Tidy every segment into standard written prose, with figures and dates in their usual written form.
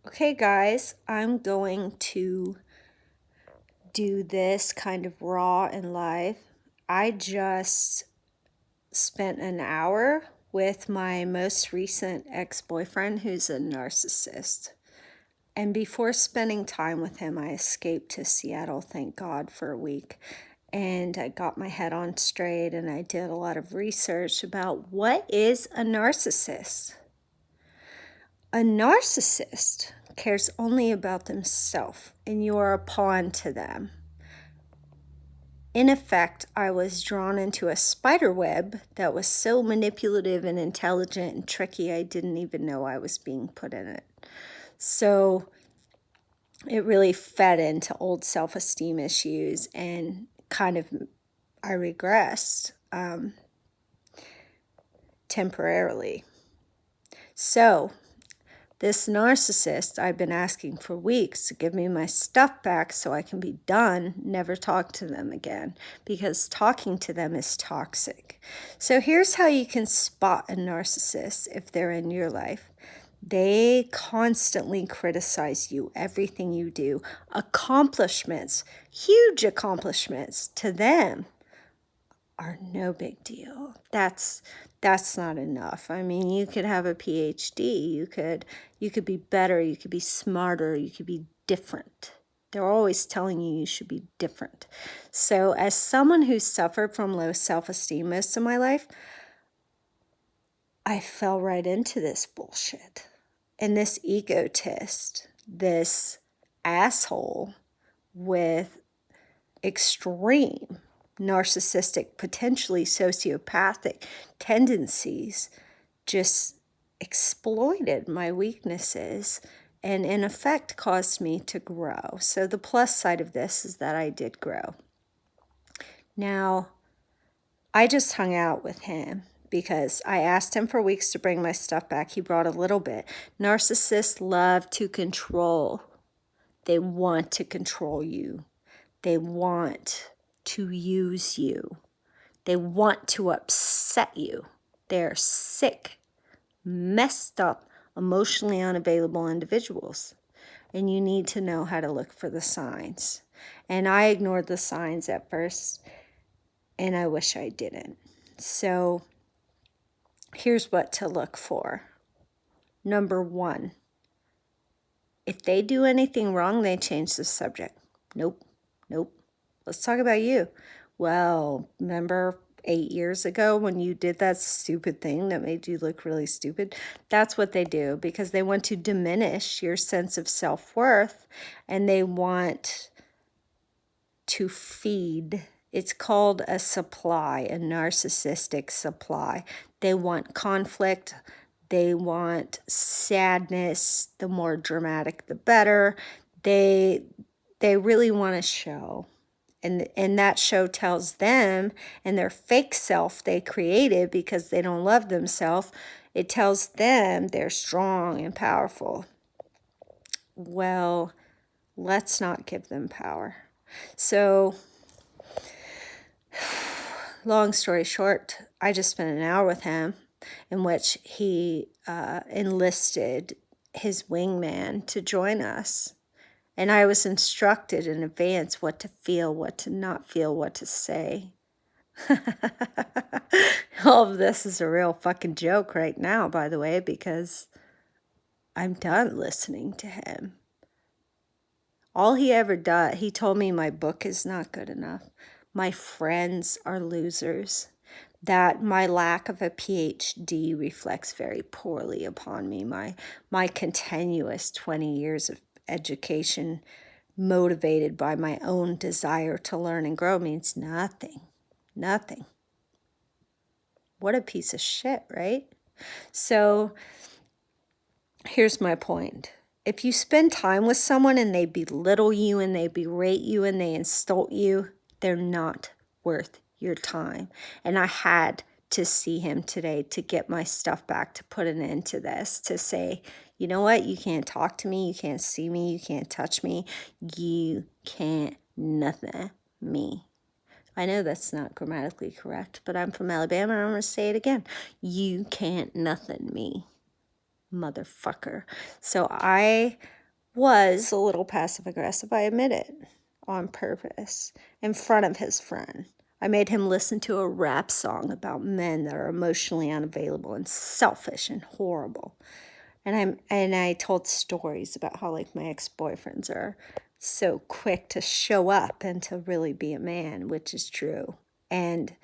Okay, guys, I'm going to do this kind of raw and live. I just spent an hour with my most recent ex-boyfriend who's a narcissist. And before spending time with him, I escaped to Seattle, thank God, for a week. And I got my head on straight and I did a lot of research about what is a narcissist. A narcissist cares only about themselves, and you are a pawn to them. In effect, I was drawn into a spider web that was so manipulative and intelligent and tricky, I didn't even know I was being put in it. So it really fed into old self-esteem issues, and kind of I regressed temporarily. So this narcissist, I've been asking for weeks to give me my stuff back so I can be done, never talk to them again, because talking to them is toxic. So here's how you can spot a narcissist if they're in your life. They constantly criticize you, everything you do. Accomplishments, huge accomplishments to them are no big deal. That's not enough. I mean, you could have a PhD, you could be better, you could be smarter, you could be different. They're always telling you you should be different. So as someone who suffered from low self-esteem most of my life, I fell right into this bullshit. And this egotist, this asshole with extreme narcissistic, potentially sociopathic tendencies, just exploited my weaknesses and in effect caused me to grow. So the plus side of this is that I did grow. Now, I just hung out with him because I asked him for weeks to bring my stuff back. He brought a little bit. Narcissists love to control. They want to control you. They want to use you. They want to upset you. They're sick, messed up, emotionally unavailable individuals. And you need to know how to look for the signs. And I ignored the signs at first, and I wish I didn't. So here's what to look for. Number one, if they do anything wrong, they change the subject. Nope. Let's talk about you. Well, remember 8 years ago when you did that stupid thing that made you look really stupid? That's what they do, because they want to diminish your sense of self-worth, and they want to feed. It's called a supply, a narcissistic supply. They want conflict. They want sadness. The more dramatic, the better. They really want to show. And that show tells them, and their fake self they created because they don't love themselves, it tells them they're strong and powerful. Well, let's not give them power. So, long story short, I just spent an hour with him in which he enlisted his wingman to join us. And I was instructed in advance what to feel, what to not feel, what to say. All of this is a real fucking joke right now, by the way, because I'm done listening to him. All he ever does, he told me my book is not good enough. My friends are losers. That my lack of a PhD reflects very poorly upon me. My continuous 20 years of education motivated by my own desire to learn and grow means nothing. What a piece of shit, right? So here's my point. If you spend time with someone and they belittle you and they berate you and they insult you, they're not worth your time. And I had to see him today to get my stuff back, to put an end to this, to say, you know what? You can't talk to me. You can't see me. You can't touch me. You can't nothing me. I know that's not grammatically correct, but I'm from Alabama and I'm going to say it again. You can't nothing me. motherfucker. So I was a little passive aggressive, I admit it, on purpose, in front of his friend. I made him listen to a rap song about men that are emotionally unavailable and selfish and horrible. And I told stories about how like my ex-boyfriends are so quick to show up and to really be a man, which is true. And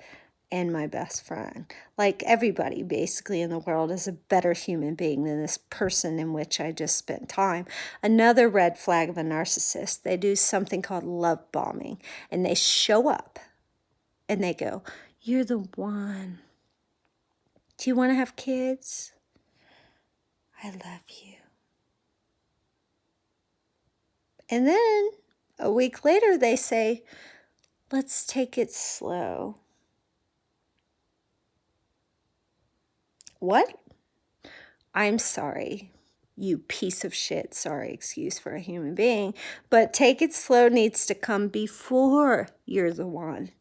my best friend. Like everybody basically in the world is a better human being than this person in which I just spent time. Another red flag of a narcissist, they do something called love bombing, and they show up and they go, "You're the one. Do you want to have kids? I love you." And then a week later they say, "Let's take it slow." What? I'm sorry, you piece of shit. Sorry, excuse for a human being. But take it slow needs to come before you're the one.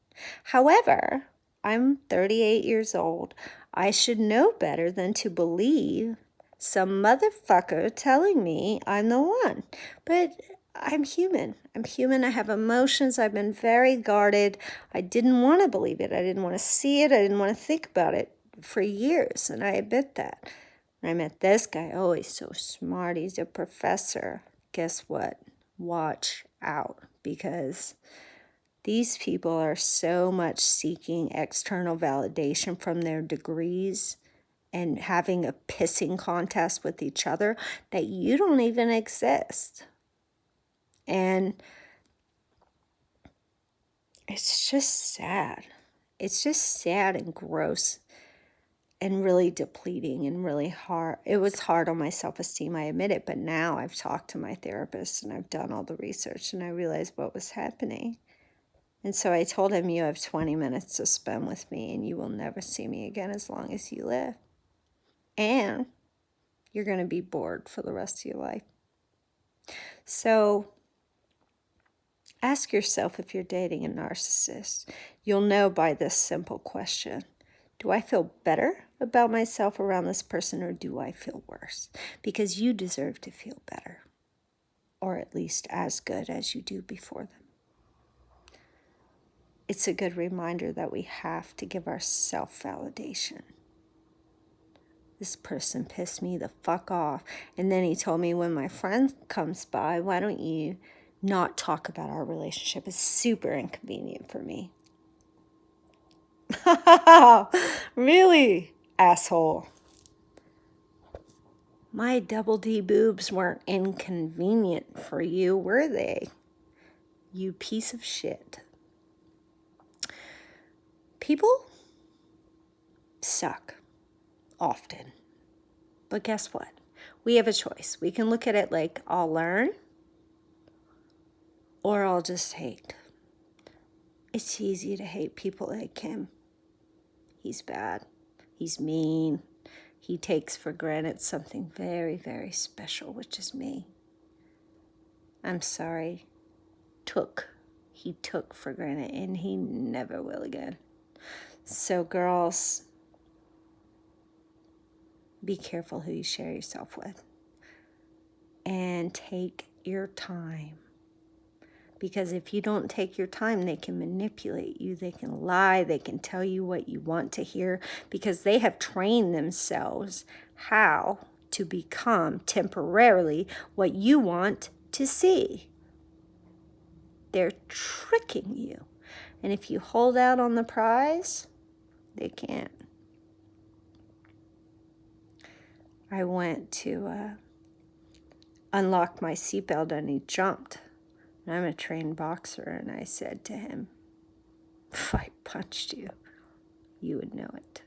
However, I'm 38 years old. I should know better than to believe some motherfucker telling me I'm the one. But I'm human. I'm human. I have emotions. I've been very guarded. I didn't want to believe it. I didn't want to see it. I didn't want to think about it for years, and I admit that. I met this guy. Oh, he's so smart. He's a professor. Guess what? Watch out, because these people are so much seeking external validation from their degrees and having a pissing contest with each other that you don't even exist. And it's just sad. It's just sad and gross and really depleting and really hard. It was hard on my self-esteem, I admit it, but now I've talked to my therapist and I've done all the research and I realized what was happening. And so I told him, "You have 20 minutes to spend with me and you will never see me again as long as you live. And you're going to be bored for the rest of your life." So ask yourself if you're dating a narcissist. You'll know by this simple question. Do I feel better about myself around this person, or do I feel worse? Because you deserve to feel better, or at least as good as you do before them. It's a good reminder that we have to give ourselves validation. This person pissed me the fuck off. And then he told me, "When my friend comes by, why don't you not talk about our relationship? It's super inconvenient for me." Really, asshole? My double D boobs weren't inconvenient for you, were they? You piece of shit. People suck often. But guess what? We have a choice. We can look at it like, I'll learn or I'll just hate. It's easy to hate people like him. He's bad. He's mean. He takes for granted something very, very special, which is me. I'm sorry. He took for granted, and he never will again. So girls, be careful who you share yourself with. And take your time. Because if you don't take your time, they can manipulate you. They can lie. They can tell you what you want to hear, because they have trained themselves how to become temporarily what you want to see. They're tricking you. And if you hold out on the prize, they can't. I went to unlock my seatbelt and he jumped. And I'm a trained boxer, and I said to him, "If I punched you, you would know it."